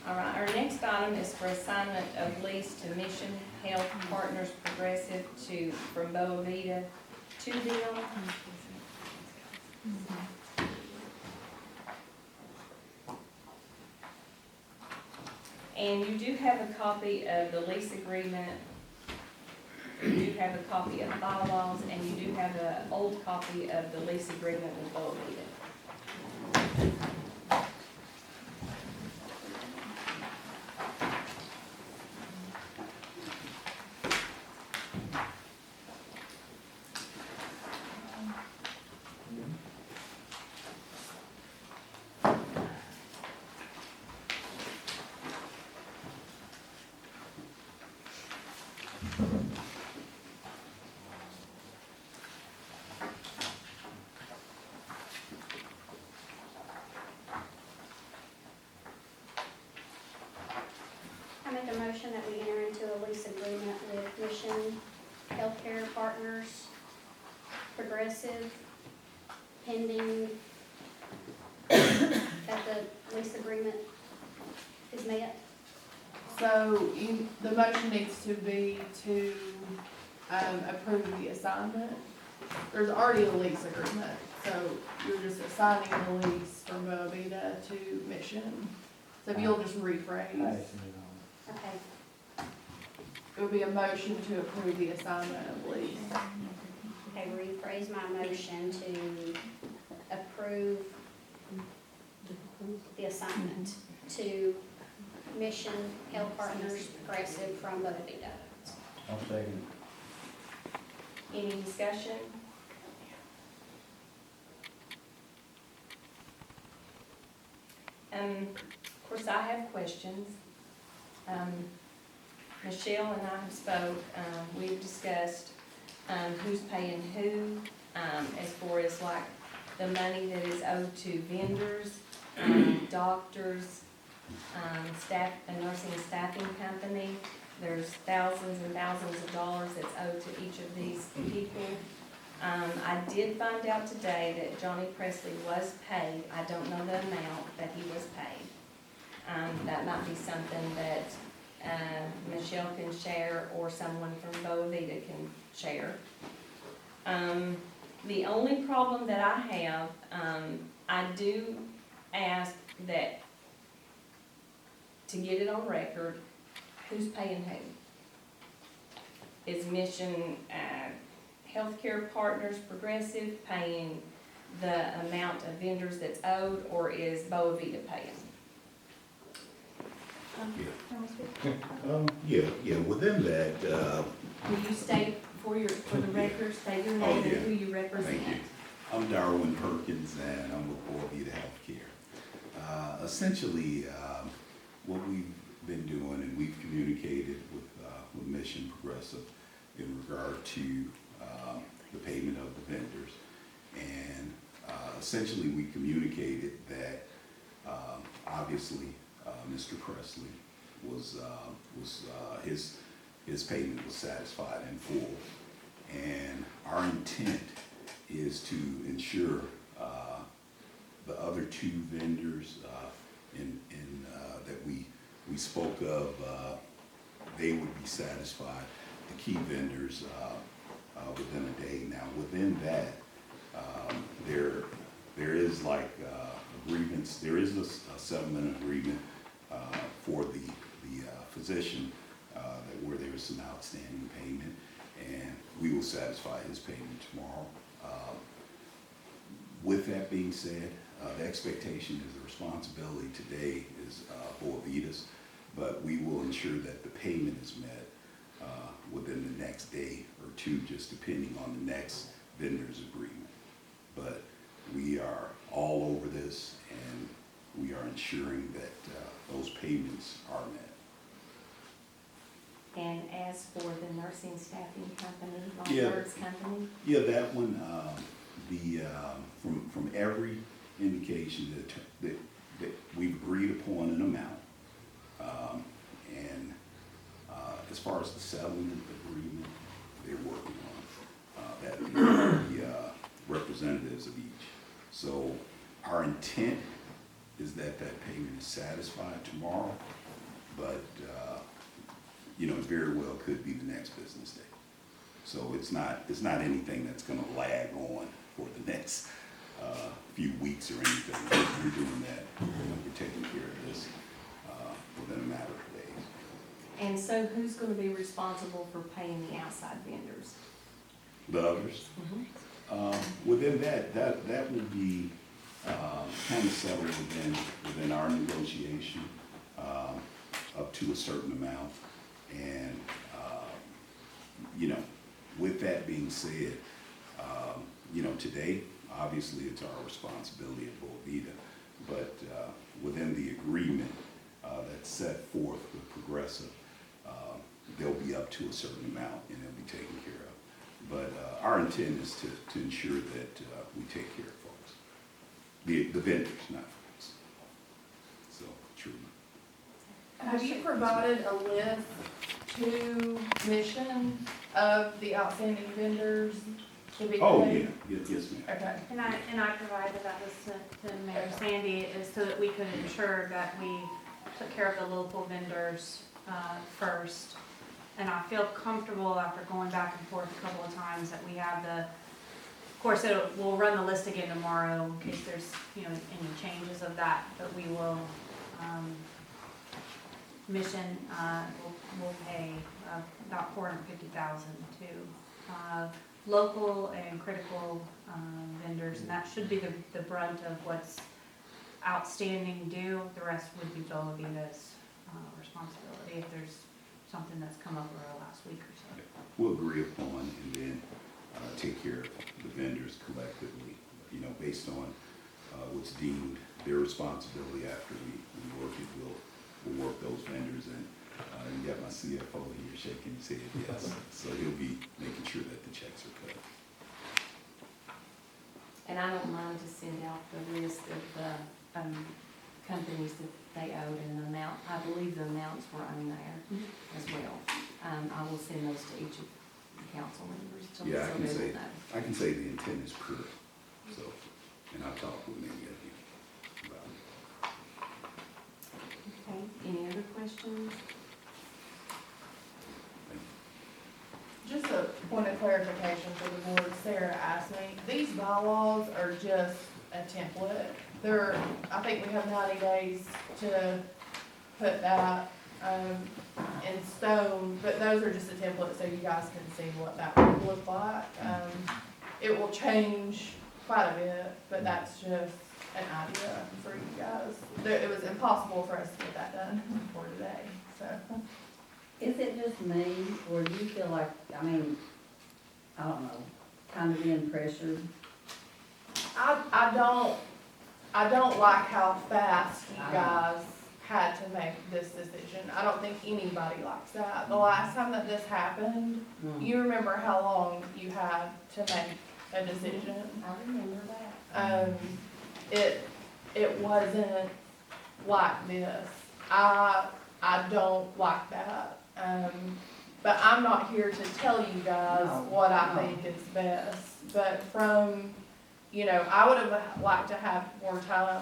All right, our next item is for assignment of lease to Mission Health Partners Progressive from Boa Vita to them. And you do have a copy of the lease agreement. You do have a copy of bylaws, and you do have an old copy of the lease agreement with Boa Vita. I make a motion that we enter into a lease agreement with Mission Healthcare Partners Progressive pending that the lease agreement is met. So the motion needs to be to approve the assignment. There's already a lease agreement, so you're just assigning the lease from Boa Vita to Mission. So if you'll just rephrase, Okay, it would be a motion to approve the assignment of lease. okay, rephrase my motion to approve the assignment to Mission Health Partners Progressive from Boa Vita. I'll second. Any discussion? Of course, I have questions. Michelle and I have spoke, we've discussed, who's paying who, as far as like the money that is owed to vendors, doctors, staff, a nursing staffing company. There's thousands and thousands of dollars that's owed to each of these people. I did find out today that Johnny Presley was paid. I don't know the amount that he was paid. That might be something that Michelle can share, or someone from Boa Vita can share. The only problem that I have, I do ask that, to get it on record, who's paying who? Is Mission Healthcare Partners Progressive paying the amount of vendors that's owed, or is Boa Vita paying? Yeah, within that, Will you state for the record, state your name and who you represent? thank you. I'm Darwin Perkins, and I'm with Boa Vita Healthcare. Essentially, what we've been doing, and we've communicated with Mission Progressive in regard to the payment of the vendors. And essentially, we communicated that obviously Mr. Presley was his payment was satisfied in full. And our intent is to ensure the other two vendors that we spoke of, they would be satisfied, the key vendors, within a day. Now, within that, there is like agreements, there is a settlement agreement for the physician where there is some outstanding payment, and we will satisfy his payment tomorrow. With that being said, the expectation is the responsibility today is Boa Vita's, but we will ensure that the payment is met within the next day or two, just depending on the next vendor's agreement. But we are all over this, and we are ensuring that those payments are met. And as for the nursing staffing company, Yeah. Longbird's company? Yeah, that one, from every indication that we've agreed upon an amount. And as far as the settlement agreement, they're working on that, the representatives of each. So our intent is that that that payment is satisfied tomorrow, but, you know, it very well could be the next business day. So it's not anything that's gonna lag on for the next, few weeks or anything. We're doing that, you know, we're taking care of this, within a matter of days. And so who's gonna be responsible for paying the outside vendors? The others, within that would be, kind of settled within our negotiation, up to a certain amount. And, you know, with that being said, you know, today, obviously, it's our responsibility at Boavita, but within the agreement that's set forth with Progressive, they'll be up to a certain amount and they'll be taken care of. But our intent is to ensure that we take care of folks, the vendors, not folks. So, true. Have you provided a list to Mission of the outstanding vendors to be paid? Oh, yeah, yes, ma'am. Okay. And I provided that list to Mayor Sandy, is so that we could ensure that we took care of the local vendors first. And I feel comfortable after going back and forth a couple of times that we have of course, we'll run the list again tomorrow in case there's, you know, any changes of that, but we will, Mission, will pay about $450,000 to local and critical vendors, and that should be the brunt of what's outstanding due. The rest would be Boavita's responsibility if there's something that's come up over the last week or so. We'll agree upon and then take care of the vendors collectively, you know, based on what's deemed their responsibility after we work it. We'll work those vendors and you got my CFO here shaking his head, yes. So he'll be making sure that the checks are cut. And I don't mind to send out the list of the companies that they owed and the amount. I believe the amounts were on there as well. I will send those to each of the council members so Yeah, they will know. I can say the intent is clear, so, and I'll talk with many of you about it. Okay, any other questions? Just a point of clarification for the board, Sarah asked me, these bylaws are just a template. I think we have 90 days to put that in stone, but those are just a template so you guys can see what that would look like. It will change quite a bit, but that's just an idea for you guys. It was impossible for us to get that done before today, so. Is it just me, or do you feel like, I mean, I don't know, kind of being pressured? I don't like how fast you guys had to make this decision. I don't think anybody likes that. The last time that this happened, you remember how long you had to make a decision. I remember that. It wasn't like this. I don't like that. But I'm not here to tell you guys No, what I no. think is best. But from, you know, I would have liked to have more time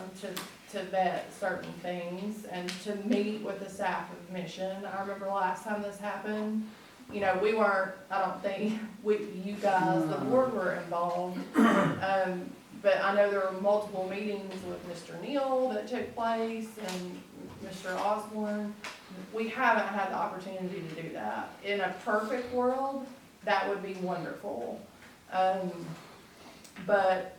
to vet certain things and to meet with the staff of Mission. I remember last time this happened, you know, we weren't, I don't think, you guys, the board were involved. But I know there were multiple meetings with Mr. Neal that took place and Mr. Osborne. We haven't had the opportunity to do that. In a perfect world, that would be wonderful. But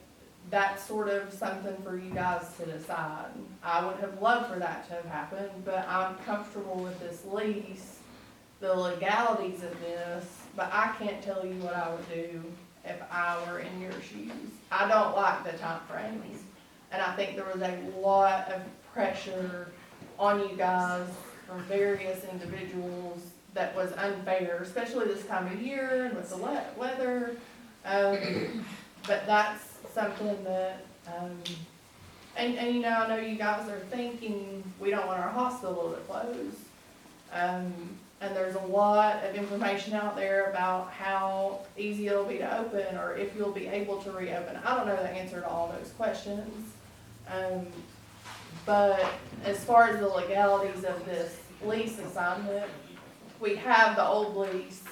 that's sort of something for you guys to decide. I would have loved for that to have happened, but I'm comfortable with this lease, the legalities of this, but I can't tell you what I would do if I were in your shoes. I don't like the time frames, and I think there was a lot of pressure on you guys from various individuals that was unfair, especially this time of year and with the wet weather. But that's something that, and you know, I know you guys are thinking, we don't want our hospital to close. And there's a lot of information out there about how easy it'll be to open, or if you'll be able to reopen. I don't know the answer to all those questions. But as far as the legalities of this lease assignment, we have the old lease,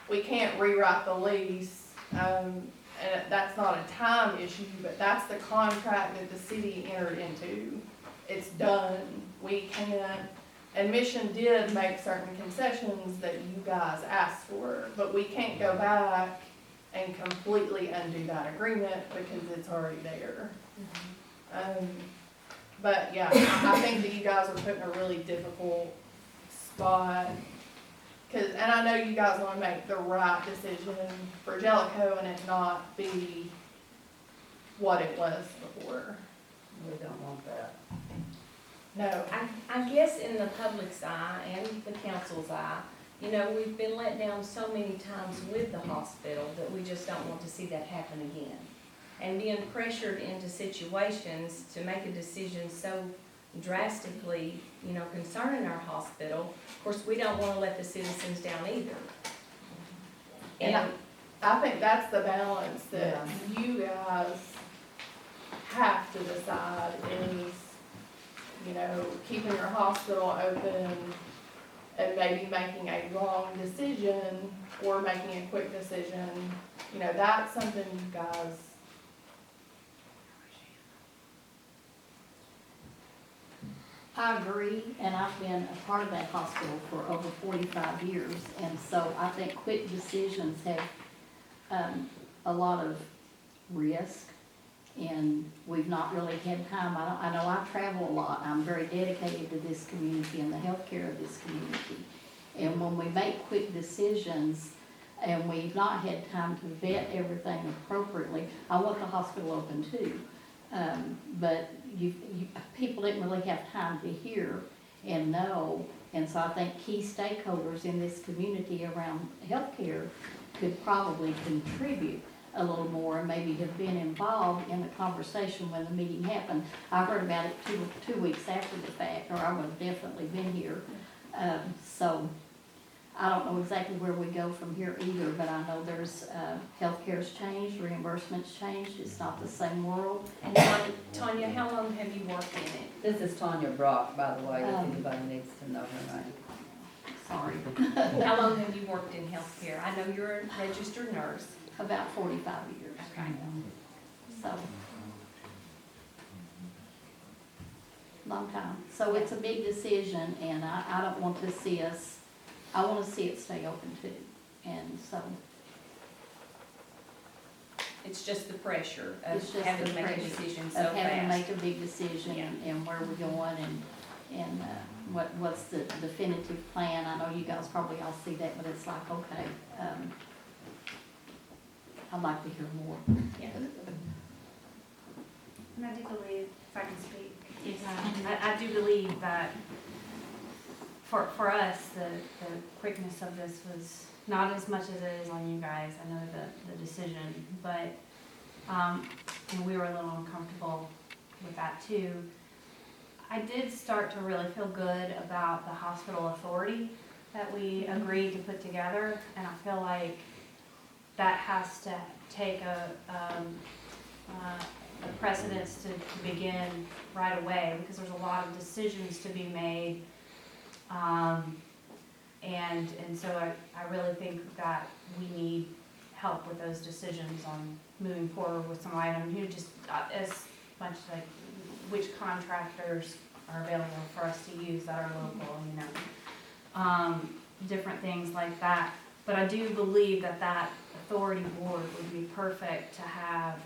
we can't rewrite the lease, and that's not a time issue, but that's the contract that the city entered into. It's done, we can't, and Mission did make certain concessions that you guys asked for, but we can't go back and completely undo that agreement because it's already there. But yeah, I think that you guys are put in a really difficult spot. And I know you guys wanna make the right decision for Jellico and it not be what it was before. We don't want that. No, I guess in the public's eye and the council's eye, you know, we've been let down so many times with the hospital that we just don't want to see that happen again. And being pressured into situations to make a decision so drastically, you know, concerning our hospital, of course, we don't wanna let the citizens down either. And I think that's the balance that you guys have to decide is, you know, keeping your hospital open and maybe making a wrong decision or making a quick decision. You know, that's something you guys. I agree, and I've been a part of that hospital for over 45 years, and so I think quick decisions have a lot of risk, and we've not really had time. I know I travel a lot. I'm very dedicated to this community and the healthcare of this community. And when we make quick decisions and we've not had time to vet everything appropriately, I want the hospital open too. But people didn't really have time to hear and know. And so I think key stakeholders in this community around healthcare could probably contribute a little more and maybe have been involved in the conversation when the meeting happened. I heard about it two weeks after the fact, or I would have definitely been here. So I don't know exactly where we go from here either, but I know there's, healthcare's changed, reimbursement's changed, it's not the same world. And Tanya, how long have you worked in it? This is Tanya Brock, by the way, if anybody needs to know her name. Sorry. How long have you worked in healthcare? I know you're a registered nurse. About 45 years. Okay. So. Long time. So it's a big decision and I don't want to see us, I want to see it stay open too. And so. It's just the pressure It's of just having the to make a pressure decision so Of having to fast. make a big decision and where we're going and what's the definitive plan. I know you guys probably all see that, but it's like, okay, I'd like to hear more. Yeah. And I do believe, if I can speak, I do believe that for us, the quickness of this was not as much as it is on you guys. I know the decision, but, and we were a little uncomfortable with that too. I did start to really feel good about the hospital authority that we agreed to put together, and I feel like that has to take a precedence to begin right away, because there's a lot of decisions to be made. And so I really think that we need help with those decisions on moving forward with some items, just as much like which contractors are available for us to use that are local, different things like that. But I do believe that authority board would be perfect to have,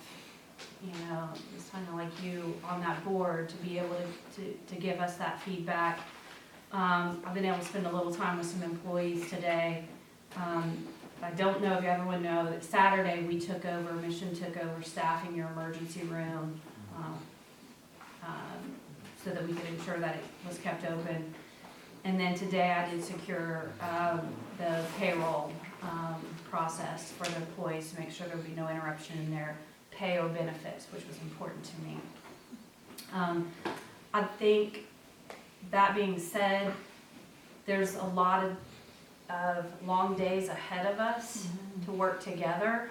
just kind of like you on that board to be able to give us that feedback. I've been able to spend a little time with some employees today. I don't know if everyone knows that Saturday Mission took over staffing your emergency room, so that we could ensure that it was kept open. And then today I did secure the payroll process for the employees to make sure there would be no interruption in their pay or benefits, which was important to me. I think, that being said, there's a lot of long days ahead of us to work together,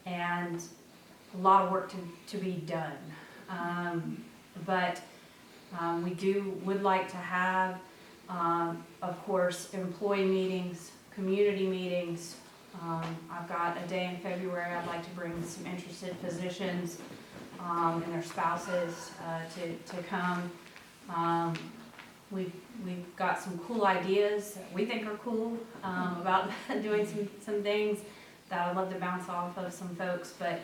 and a lot of work to be done. But would like to have, of course, employee meetings, community meetings. I've got a day in February, I'd like to bring some interested physicians, and their spouses, to come. We've got some cool ideas that we think are cool, about doing some things that I'd love to bounce off of some folks, but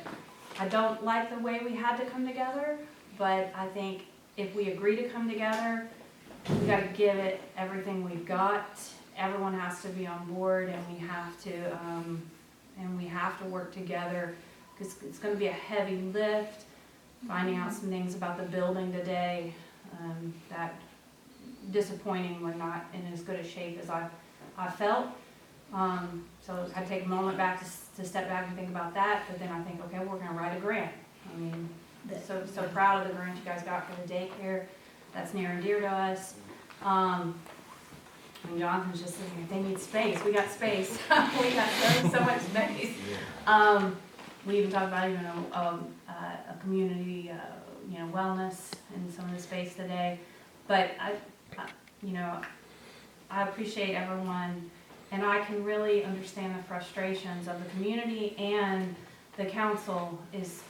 I don't like the way we had to come together, but I think if we agree to come together, we gotta give it everything we've got. Everyone has to be on board, and we have to work together, because it's gonna be a heavy lift, finding out some things about the building today, that disappointing, we're not in as good a shape as I felt. So I take a moment back to step back and think about that, but then I think, okay, we're gonna write a grant. I mean, so proud of the grant you guys got for the daycare. That's near and dear to us. And Jonathan's just sitting here, they need space. We got space. We got so much space. We even talked about even a community, wellness in some of the space today. But I appreciate everyone, and I can really understand the frustrations of the community and the council. Is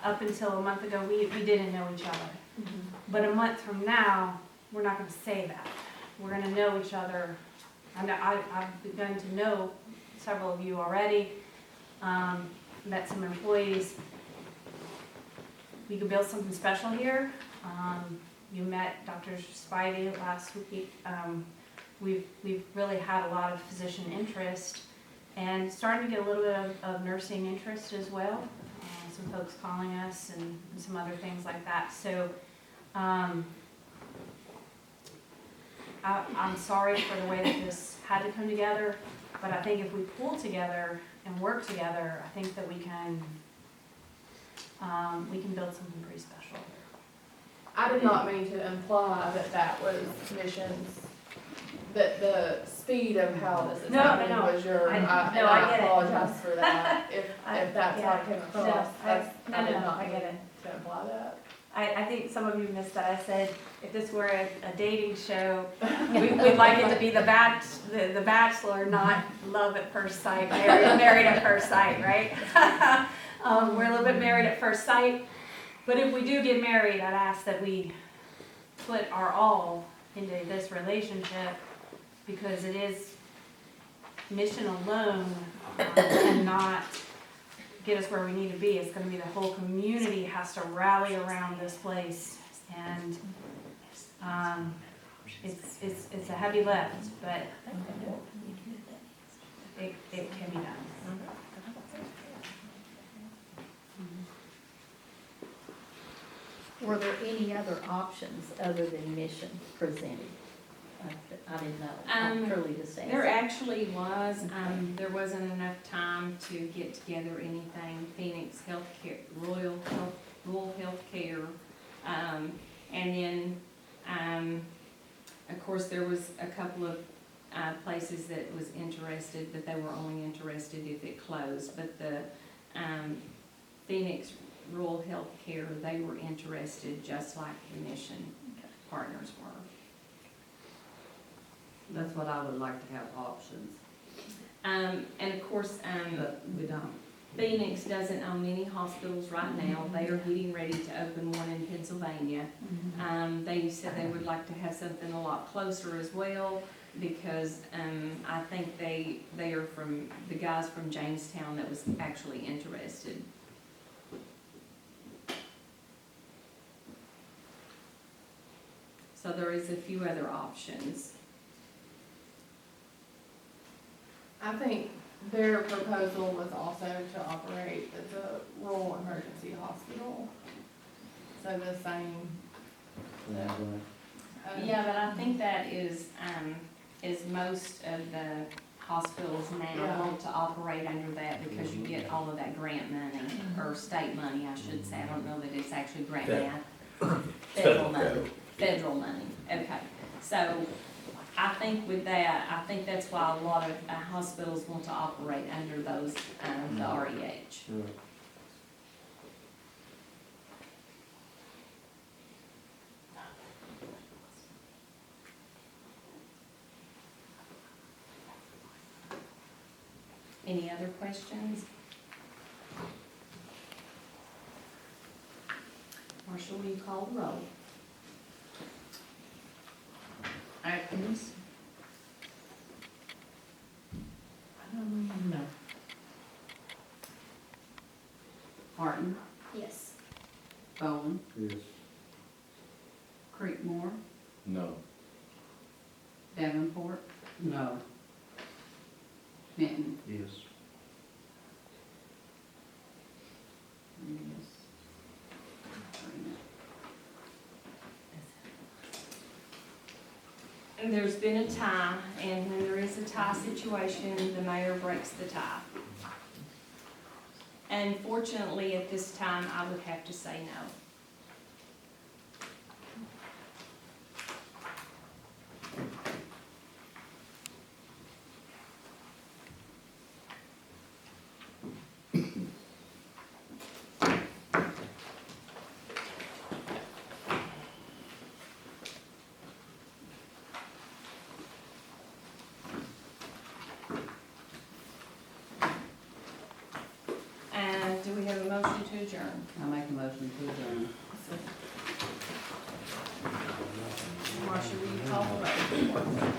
up until a month ago, we didn't know each other. But a month from now, we're not gonna say that. We're gonna know each other. I've begun to know several of you already, met some employees. We could build something special here. You met Dr. Spidey last week. We've really had a lot of physician interest, and starting to get a little bit of nursing interest as well. Some folks calling us and some other things like that. So I'm sorry for the way that this had to come together, but I think if we pull together and work together, I think that we can build something pretty special. I did not mean to imply that was Mission's, that the speed of how this is No, happening no, was your, I and get it. I apologize for that, if that's how it came across. I did not I get mean it. to imply that. I think some of you missed that. I said, if this were a dating show, we'd like it to be the Bachelor, not love at first sight, married at first sight, right? We're a little bit married at first sight, but if we do get married, I'd ask that we put our all into this relationship, because it is mission alone, and not get us where we need to be. It's gonna be the whole community has to rally around this place, and it's a heavy lift, but it can be done. Were there any other options other than Mission presented? I didn't know. I'm truly just asking. There actually was, there wasn't enough time to get together anything. Phoenix Healthcare, Rural Healthcare, and then, of course, there was a couple of places that was interested, but they were only interested if it closed. But the Phoenix Rural Healthcare, they were interested just like the Mission partners were. That's what I would like to have options, And of course, but we don't. Phoenix doesn't own any hospitals right now. They are getting ready to open one in Pennsylvania. They said they would like to have something a lot closer as well, because I think they are from, the guys from Jamestown that was actually interested. So there is a few other options. I think their proposal was also to operate as a rural emergency hospital. So the same. Yeah, but I think that is most of the hospitals now Yeah. want to operate under that, because you get all of that grant money, or state money, I should say. I don't know that it's actually grant money. Federal money. Federal money, okay. So I think with that, I think that's why a lot of hospitals want to operate under those, the REH. Any other questions? Marshall, will you call the roll? Atkins? No. Martin, Yes. Bowen, Yes. Creekmore, No. Davenport? No. Benton? Yes. Yes. And there's been a tie, and when there is a tie situation, the mayor breaks the tie. Unfortunately, at this time, I would have to say no. And do we have a motion to adjourn? I make a motion to adjourn. Marcia, will you call the roll?